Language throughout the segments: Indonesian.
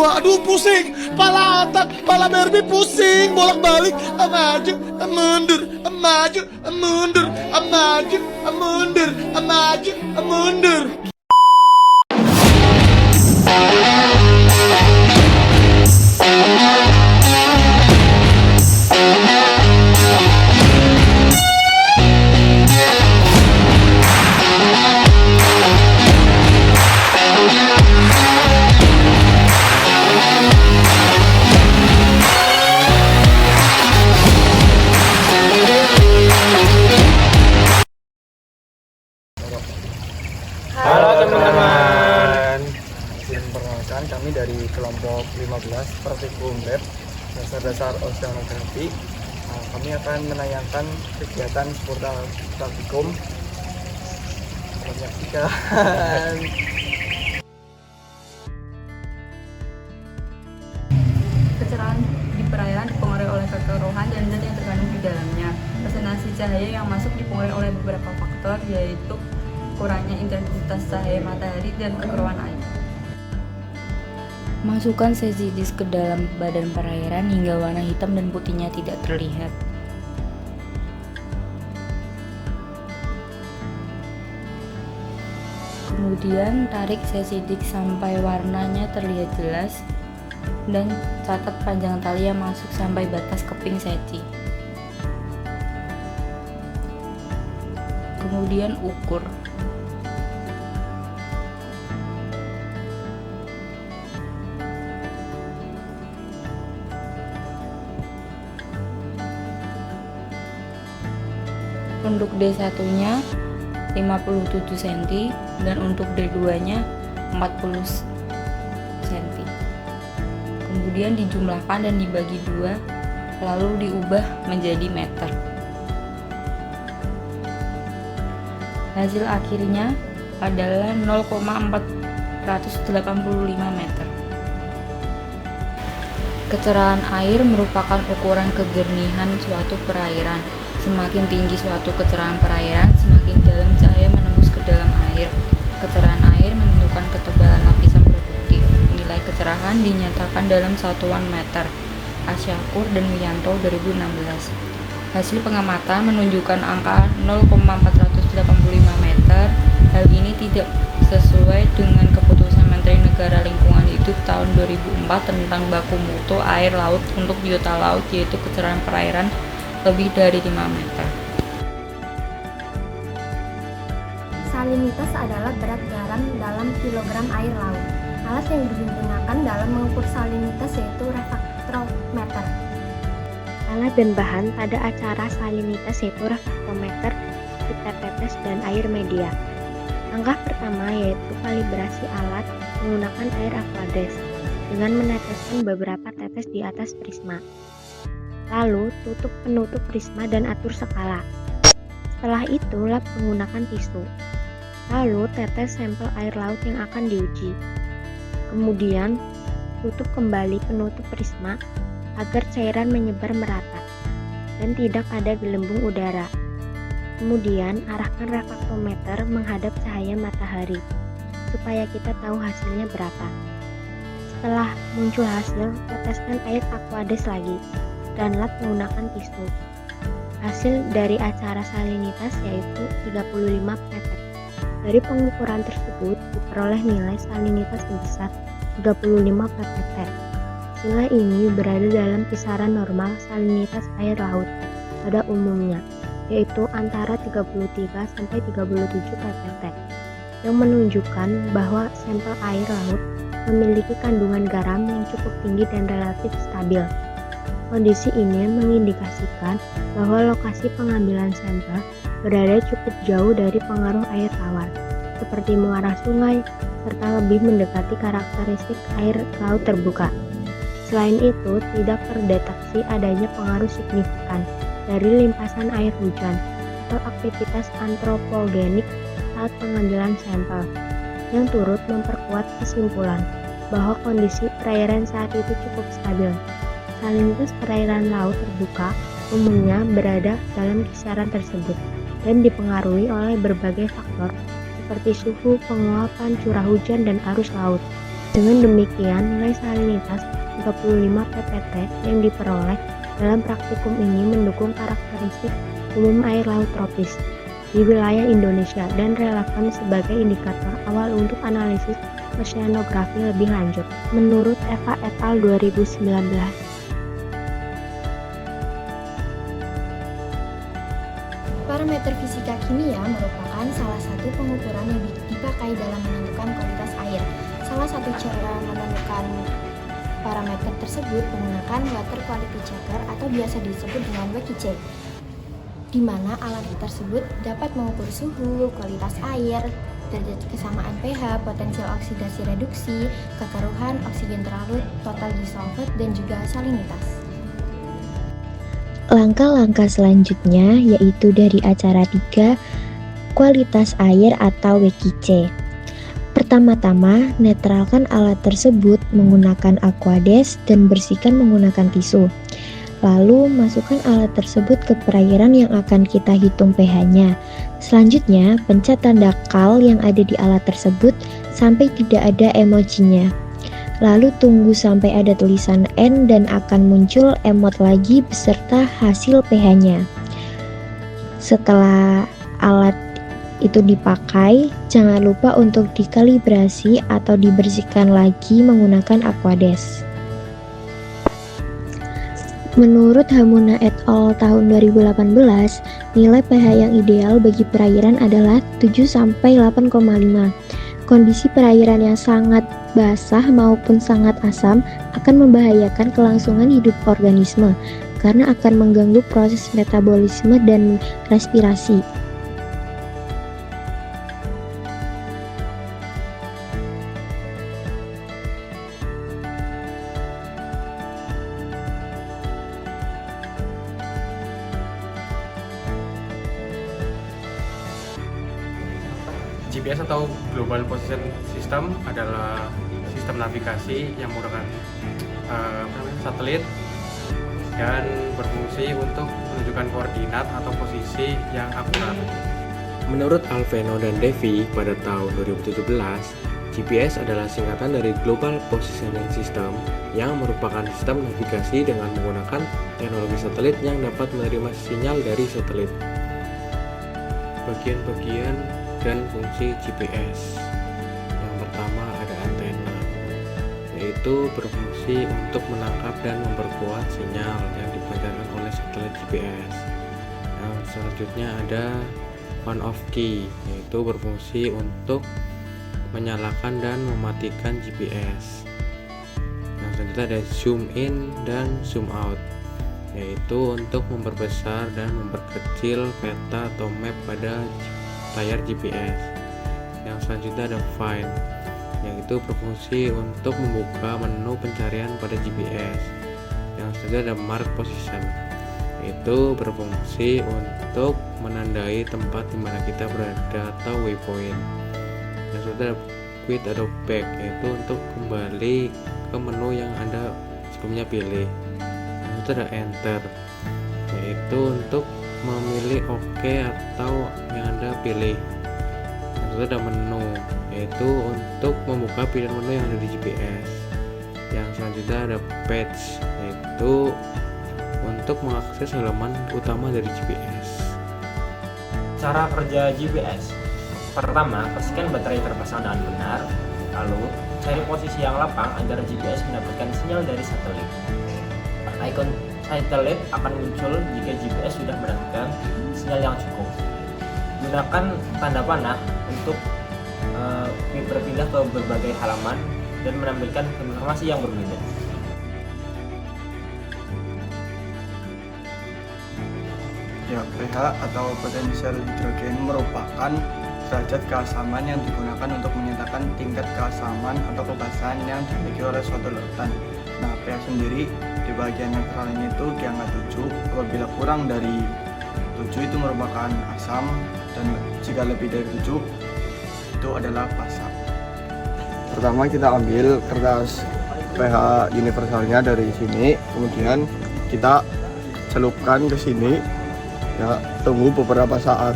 Aduh pusing, pala otak, pala Barbie pusing, bolak-balik, maju, mundur, maju, mundur, maju, mundur, maju, mundur. Halo teman-teman. Perkenalkan, kami dari kelompok 15 Praktikum Lab Dasar-Dasar Oceanografi. Kami akan menayangkan kegiatan seputar praktikum. Menyaksikan. Kecerahan di perairan dipengaruhi oleh kekeruhan dan zat yang terkandung di dalamnya. Presentasi cahaya yang masuk dipengaruhi oleh beberapa faktor, yaitu kurangnya intensitas cahaya matahari dan kekeruhan air. Masukkan sesi disk ke dalam badan perairan hingga warna hitam dan putihnya tidak terlihat. Kemudian tarik sesi disk sampai warnanya terlihat jelas dan catat panjang tali yang masuk sampai batas keping seci. Kemudian ukur. Untuk D1-nya 57 cm dan untuk D2-nya 40 cm. Kemudian dijumlahkan dan dibagi dua, lalu diubah menjadi meter. Hasil akhirnya adalah 0,485 meter. Kecerahan air merupakan ukuran kejernihan suatu perairan. Semakin tinggi suatu kecerahan perairan, semakin dalam cahaya menembus ke dalam air. Kecerahan air menentukan ketebalan lapisan produktif. Nilai kecerahan dinyatakan dalam satuan meter. Asyakur dan Wiyanto 2016. Hasil pengamatan menunjukkan angka 0,485 meter. Hal ini tidak sesuai dengan keputusan Menteri Negara Lingkungan Hidup tahun 2004 tentang baku mutu air laut untuk biota laut, yaitu kecerahan perairan lebih dari 5 meter. Salinitas adalah berat garam dalam kilogram air laut. Alat yang digunakan dalam mengukur salinitas yaitu refraktometer. Alat dan bahan pada acara salinitas yaitu refraktometer, pita tetes, dan air media. Langkah pertama yaitu kalibrasi alat menggunakan air aquades dengan meneteskan beberapa tetes di atas prisma. Lalu tutup penutup prisma dan atur skala. Setelah itu lap menggunakan tisu. Lalu tetes sampel air laut yang akan diuji. Kemudian tutup kembali penutup prisma agar cairan menyebar merata dan tidak ada gelembung udara. Kemudian arahkan refraktometer menghadap cahaya matahari supaya kita tahu hasilnya berapa. Setelah muncul hasil, teteskan air aquades lagi dan lap menggunakan tisu. Hasil dari acara salinitas yaitu 35 meter. Dari pengukuran tersebut diperoleh nilai salinitas sebesar 35 ppm. Nilai ini berada dalam kisaran normal salinitas air laut pada umumnya, yaitu antara 33 sampai 37 ppm, yang menunjukkan bahwa sampel air laut memiliki kandungan garam yang cukup tinggi dan relatif stabil. Kondisi ini mengindikasikan bahwa lokasi pengambilan sampel berada cukup jauh dari pengaruh air tawar, seperti muara sungai, serta lebih mendekati karakteristik air laut terbuka. Selain itu, tidak terdeteksi adanya pengaruh signifikan dari limpasan air hujan atau aktivitas antropogenik saat pengambilan sampel, yang turut memperkuat kesimpulan bahwa kondisi perairan saat itu cukup stabil. Salinitas perairan laut terbuka umumnya berada dalam kisaran tersebut dan dipengaruhi oleh berbagai faktor seperti suhu, penguapan, curah hujan, dan arus laut. Dengan demikian, nilai salinitas 35 ppt yang diperoleh dalam praktikum ini mendukung karakteristik umum air laut tropis di wilayah Indonesia dan relevan sebagai indikator awal untuk analisis oceanografi lebih lanjut, menurut Eva et al. 2019. Parameter fisika kimia merupakan salah satu pengukuran yang dipakai dalam menentukan kualitas air. Salah satu cara menentukan parameter tersebut menggunakan water quality checker atau biasa disebut dengan WQC, di mana alat tersebut dapat mengukur suhu, kualitas air, derajat kesamaan pH, potensial oksidasi reduksi, kekeruhan, oksigen terlarut, total dissolved, dan juga salinitas. Langkah-langkah selanjutnya yaitu dari acara 3, kualitas air atau WQC. Pertama-tama, netralkan alat tersebut menggunakan Aquades dan bersihkan menggunakan tisu. Lalu, masukkan alat tersebut ke perairan yang akan kita hitung pH-nya. Selanjutnya, pencet tanda kal yang ada di alat tersebut sampai tidak ada emojinya. Lalu tunggu sampai ada tulisan N dan akan muncul emot lagi beserta hasil pH-nya. Setelah alat itu dipakai, jangan lupa untuk dikalibrasi atau dibersihkan lagi menggunakan Aquades. Menurut Hamuna et al. Tahun 2018, nilai pH yang ideal bagi perairan adalah 7-8,5. Kondisi perairan yang sangat basah maupun sangat asam akan membahayakan kelangsungan hidup organisme karena akan mengganggu proses metabolisme dan respirasi. GPS atau Global Position System adalah sistem navigasi yang menggunakan satelit dan berfungsi untuk menunjukkan koordinat atau posisi yang akurat. Menurut Alveno dan Devi pada tahun 2017, GPS adalah singkatan dari Global Positioning System yang merupakan sistem navigasi dengan menggunakan teknologi satelit yang dapat menerima sinyal dari satelit. Bagian-bagian dan fungsi GPS. Yang pertama ada antena, yaitu berfungsi untuk menangkap dan memperkuat sinyal yang dipancarkan oleh satelit GPS. Yang selanjutnya ada on-off key, yaitu berfungsi untuk menyalakan dan mematikan GPS. Yang selanjutnya ada zoom in dan zoom out, yaitu untuk memperbesar dan memperkecil peta atau map pada layar GPS. Yang selanjutnya ada find, yaitu berfungsi untuk membuka menu pencarian pada GPS. Yang selanjutnya ada mark position, yaitu berfungsi untuk menandai tempat di mana kita berada atau waypoint. Yang selanjutnya ada quit atau back, yaitu untuk kembali ke menu yang Anda sebelumnya pilih. Yang selanjutnya ada enter, yaitu untuk memilih OK atau yang Anda pilih. Yang ada menu, yaitu untuk membuka pilihan menu yang ada di GPS. Yang selanjutnya ada page, yaitu untuk mengakses halaman utama dari GPS. Cara kerja GPS. Pertama, pastikan baterai terpasang dengan benar. Lalu, cari posisi yang lapang agar GPS mendapatkan sinyal dari satelit. Icon satelit akan muncul jika GPS sudah mendapatkan sinyal yang cukup. Gunakan tanda panah untuk berpindah ke berbagai halaman dan menampilkan informasi yang berbeda. Ya, pH atau potensial hidrogen merupakan derajat keasaman yang digunakan untuk menyatakan tingkat keasaman atau kebasahan yang dimiliki oleh suatu lautan. Nah, pH sendiri di bagian netral ini itu di angka 7. Apabila kurang dari 7 itu merupakan asam, dan jika lebih dari 7 itu adalah basa. Pertama kita ambil kertas pH universalnya dari sini, kemudian kita celupkan ke sini. Ya, tunggu beberapa saat.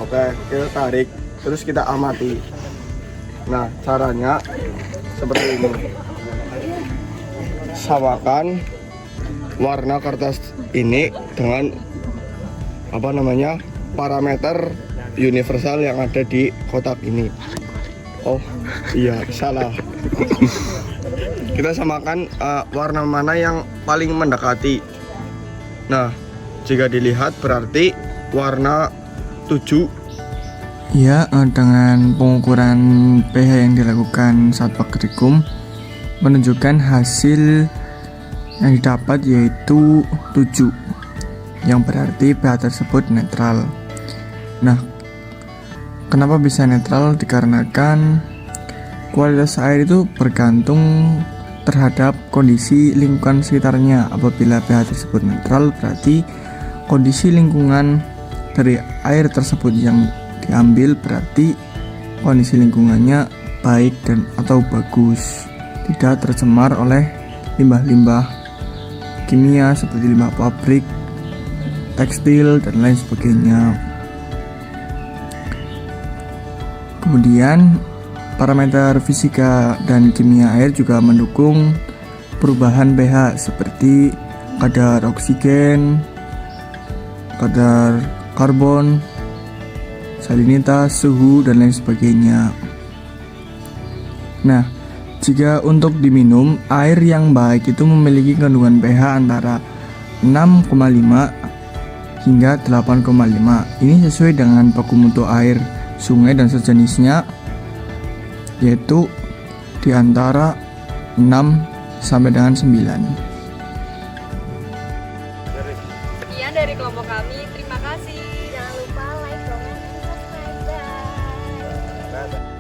Oke, kita tarik, terus kita amati. Nah, caranya seperti ini. Samakan warna kertas ini dengan parameter universal yang ada di kotak ini. Oh iya, salah. Kita samakan warna mana yang paling mendekati. Nah, jika dilihat berarti warna 7. Ya, dengan pengukuran pH yang dilakukan saat praktikum menunjukkan hasil yang didapat yaitu 7, yang berarti pH tersebut netral. Nah, kenapa bisa netral? Dikarenakan kualitas air itu bergantung terhadap kondisi lingkungan sekitarnya. Apabila pH tersebut netral, berarti kondisi lingkungan dari air tersebut yang diambil berarti kondisi lingkungannya baik dan atau bagus, tidak tercemar oleh limbah-limbah kimia seperti limbah pabrik, tekstil, dan lain sebagainya. Kemudian parameter fisika dan kimia air juga mendukung perubahan pH seperti kadar oksigen, kadar karbon, salinitas, suhu, dan lain sebagainya. Nah, jika untuk diminum, air yang baik itu memiliki kandungan pH antara 6,5 hingga 8,5. Ini sesuai dengan baku mutu air sungai dan sejenisnya, yaitu di antara 6 sampai dengan 9. Sekian dari kelompok kami, terima kasih. Jangan lupa like, comment, dan subscribe. Bye.